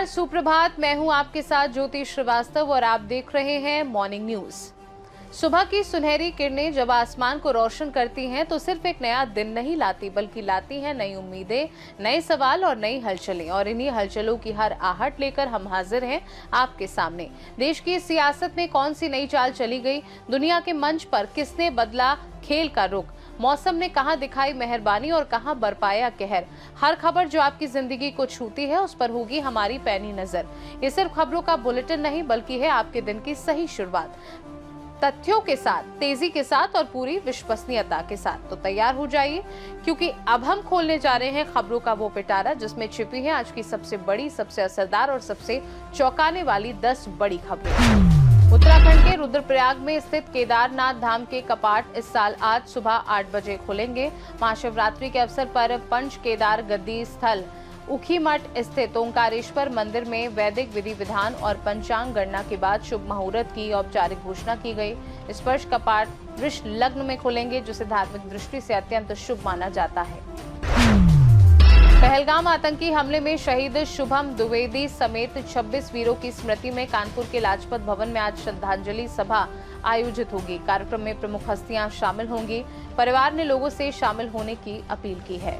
नमस्कार, सुप्रभात। मैं हूं आपके साथ ज्योति श्रीवास्तव और आप देख रहे हैं मॉर्निंग न्यूज। सुबह की सुनहरी किरणें जब आसमान को रोशन करती हैं तो सिर्फ एक नया दिन नहीं लाती, बल्कि लाती हैं नई उम्मीदें, नए सवाल और नई हलचलें। और इन्हीं हलचलों की हर आहट लेकर हम हाजिर हैं आपके सामने। देश की सियासत में कौन सी नई चाल चली गई, दुनिया के मंच पर किसने बदला खेल का रुख, मौसम ने कहां दिखाई मेहरबानी और कहां बरपाया कहर। हर खबर जो आपकी जिंदगी को छूती है उस पर होगी हमारी पैनी नजर। ये सिर्फ खबरों का बुलेटिन नहीं, बल्कि है आपके दिन की सही शुरुआत, तथ्यों के साथ, तेजी के साथ और पूरी विश्वसनीयता के साथ। तो तैयार हो जाइए, क्योंकि अब हम खोलने जा रहे हैं खबरों का वो पिटारा जिसमें छिपी है आज की सबसे बड़ी, सबसे असरदार और सबसे चौंकाने वाली 10 बड़ी खबरें। उत्तराखंड के रुद्रप्रयाग में स्थित केदारनाथ धाम के कपाट इस साल आज सुबह 8 बजे खुलेंगे। महाशिवरात्रि के अवसर पर पंच केदार गद्दी स्थल उखीमठ स्थित ओंकारेश्वर मंदिर में वैदिक विधि विधान और पंचांग गणना के बाद शुभ मुहूर्त की औपचारिक घोषणा की गई। स्पर्श कपाट वृष लग्न में खुलेंगे, जिसे धार्मिक दृष्टि से अत्यंत शुभ माना जाता है। पहलगाम आतंकी हमले में शहीद शुभम द्विवेदी समेत 26 वीरों की स्मृति में कानपुर के लाजपत भवन में आज श्रद्धांजलि सभा आयोजित होगी। कार्यक्रम में प्रमुख हस्तियां शामिल होंगी। परिवार ने लोगों से शामिल होने की अपील की है।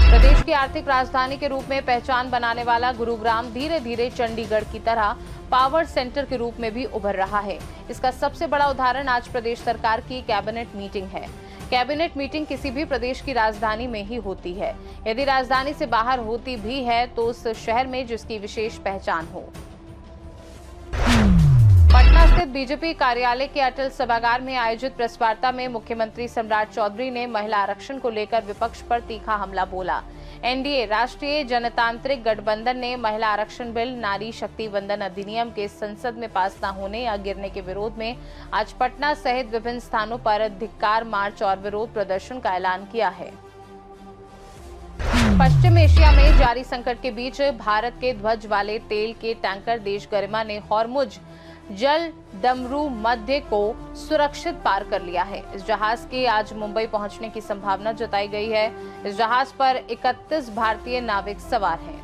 प्रदेश की आर्थिक राजधानी के रूप में पहचान बनाने वाला गुरुग्राम धीरे धीरे चंडीगढ़ की तरह पावर सेंटर के रूप में भी उभर रहा है। इसका सबसे बड़ा उदाहरण आज प्रदेश सरकार की कैबिनेट मीटिंग है। कैबिनेट मीटिंग किसी भी प्रदेश की राजधानी में ही होती है। यदि राजधानी से बाहर होती भी है तो उस शहर में जिसकी विशेष पहचान हो। पटना स्थित बीजेपी कार्यालय के अटल सभागार में आयोजित प्रेस वार्ता में मुख्यमंत्री सम्राट चौधरी ने महिला आरक्षण को लेकर विपक्ष पर तीखा हमला बोला। एनडीए राष्ट्रीय जनतांत्रिक गठबंधन ने महिला आरक्षण बिल, नारी शक्ति वंदन अधिनियम के संसद में पास न होने या गिरने के विरोध में आज पटना सहित विभिन्न स्थानों पर धिक्कार मार्च और विरोध प्रदर्शन का ऐलान किया है। पश्चिम एशिया में जारी संकट के बीच भारत के ध्वज वाले तेल के टैंकर देश गरिमा ने हॉर्मुज जल डमरू मध्य को सुरक्षित पार कर लिया है। इस जहाज के आज मुंबई पहुंचने की संभावना जताई गई है। इस जहाज पर 31 भारतीय नाविक सवार हैं।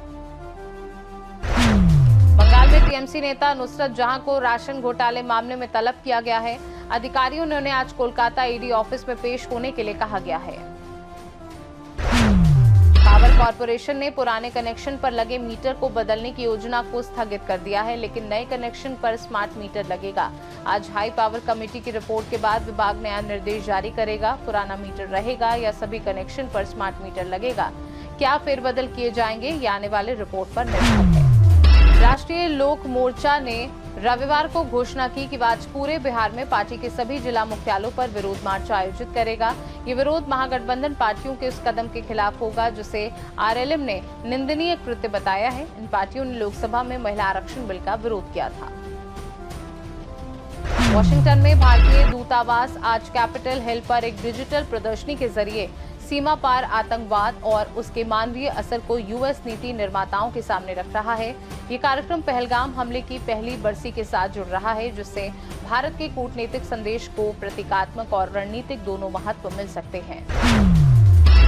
बंगाल में टीएमसी नेता नुसरत जहां को राशन घोटाले मामले में तलब किया गया है। अधिकारियों ने उन्हें आज कोलकाता ईडी ऑफिस में पेश होने के लिए कहा गया है। पावर कॉर्पोरेशन ने पुराने कनेक्शन पर लगे मीटर को बदलने की योजना को स्थगित कर दिया है, लेकिन नए कनेक्शन पर स्मार्ट मीटर लगेगा। आज हाई पावर कमेटी की रिपोर्ट के बाद विभाग नया निर्देश जारी करेगा। पुराना मीटर रहेगा या सभी कनेक्शन पर स्मार्ट मीटर लगेगा, क्या फेरबदल किए जाएंगे, ये आने वाले रिपोर्ट पर निर्भर है। राष्ट्रीय लोक मोर्चा ने रविवार को घोषणा की कि आज पूरे बिहार में पार्टी के सभी जिला मुख्यालयों पर विरोध मार्च आयोजित करेगा। ये विरोध महागठबंधन पार्टियों के उस कदम के खिलाफ होगा जिसे आरएलएम ने निंदनीय कृत्य बताया है। इन पार्टियों ने लोकसभा में महिला आरक्षण बिल का विरोध किया था। वॉशिंगटन में भारतीय दूतावास आज कैपिटल हिल पर एक डिजिटल प्रदर्शनी के जरिए सीमा पार आतंकवाद और उसके मानवीय असर को यूएस नीति निर्माताओं के सामने रख रहा है। ये कार्यक्रम पहलगाम हमले की पहली बरसी के साथ जुड़ रहा है, जिससे भारत के कूटनीतिक संदेश को प्रतीकात्मक और रणनीतिक दोनों महत्व मिल सकते हैं।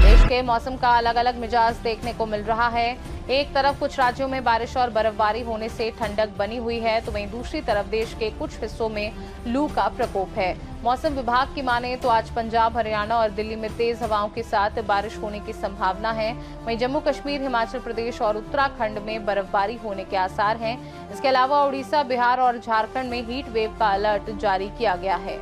देश के मौसम का अलग अलग मिजाज देखने को मिल रहा है। एक तरफ कुछ राज्यों में बारिश और बर्फबारी होने से ठंडक बनी हुई है, तो वहीं दूसरी तरफ देश के कुछ हिस्सों में लू का प्रकोप है। मौसम विभाग की माने तो आज पंजाब, हरियाणा और दिल्ली में तेज हवाओं के साथ बारिश होने की संभावना है। वहीं जम्मू कश्मीर, हिमाचल प्रदेश और उत्तराखंड में बर्फबारी होने के आसार हैं। इसके अलावा उड़ीसा, बिहार और झारखंड में हीट वेव का अलर्ट जारी किया गया है।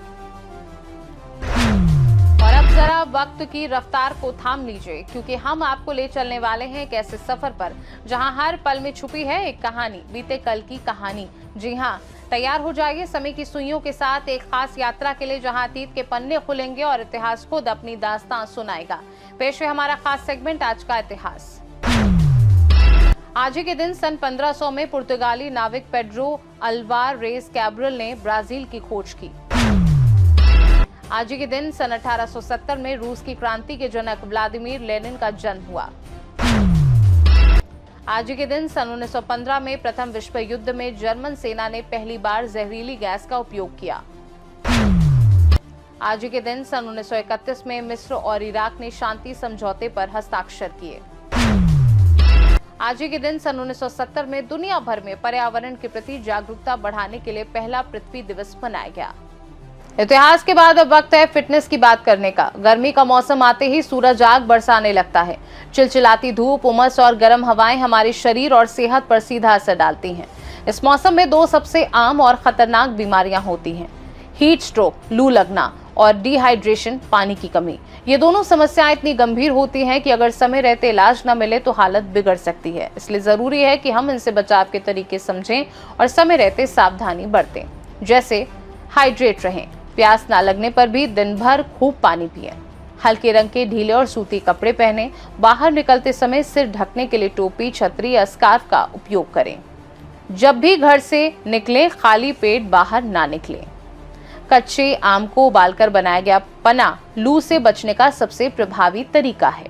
और अब जरा वक्त की रफ्तार को थाम लीजिए, क्योंकि हम आपको ले चलने वाले हैं एक ऐसे सफर पर जहां हर पल में छुपी है एक कहानी, बीते कल की कहानी। जी हां, तैयार हो जाइए समय की सुइयों के साथ एक खास यात्रा के लिए, जहां अतीत के पन्ने खुलेंगे और इतिहास खुद अपनी दास्तां सुनाएगा। पेश है हमारा खास सेगमेंट, आज का इतिहास। आज ही के दिन सन 1500 में पुर्तगाली नाविक पेड्रो अल्वारेज कैब्रल ने ब्राजील की खोज की। आज ही के दिन सन 1870 में रूस की क्रांति के जनक व्लादिमीर लेनिन का जन्म हुआ। आज ही के दिन सन 1915 में प्रथम विश्व युद्ध में जर्मन सेना ने पहली बार जहरीली गैस का उपयोग किया। आज ही के दिन सन 1931 में मिस्र और इराक ने शांति समझौते पर हस्ताक्षर किए। आज ही के दिन सन 1970 में दुनिया भर में पर्यावरण के प्रति जागरूकता बढ़ाने के लिए पहला पृथ्वी दिवस मनाया गया। इतिहास के बाद अब वक्त है फिटनेस की बात करने का। गर्मी का मौसम आते ही सूरज आग बरसाने लगता है। चिलचिलाती धूप, उमस और गर्म हवाएं हमारे शरीर और सेहत पर सीधा असर डालती हैं। इस मौसम में दो सबसे आम और खतरनाक बीमारियां होती हैं, हीट स्ट्रोक, लू लगना और डिहाइड्रेशन, पानी की कमी। ये दोनों समस्याएं इतनी गंभीर होती हैं कि अगर समय रहते इलाज न मिले तो हालत बिगड़ सकती है। इसलिए जरूरी है कि हम इनसे बचाव के तरीके समझें और समय रहते सावधानी बरतें। जैसे हाइड्रेट रहें, प्यास ना लगने पर भी दिन भर खूब पानी पिएं, हल्के रंग के ढीले और सूती कपड़े पहनें, बाहर निकलते समय सिर ढकने के लिए टोपी, छतरी या स्कार्फ का उपयोग करें। जब भी घर से निकलें खाली पेट बाहर ना निकलें। कच्चे आम को उबालकर बनाया गया पना लू से बचने का सबसे प्रभावी तरीका है।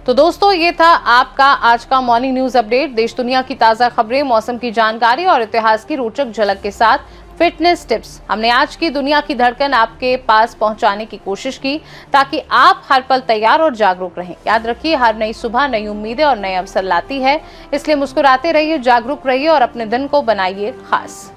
तो दोस्तों, ये था आपका आज का मॉर्निंग न्यूज अपडेट। देश दुनिया की ताजा खबरें, मौसम की जानकारी और इतिहास की रोचक झलक के साथ फिटनेस टिप्स हमने आज की दुनिया की धड़कन आपके पास पहुंचाने की कोशिश की, ताकि आप हर पल तैयार और जागरूक रहें। याद रखिए, हर नई सुबह नई उम्मीदें और नए अवसर लाती है, इसलिए मुस्कुराते रहिए, जागरूक रहिए और अपने दिन को बनाइए खास।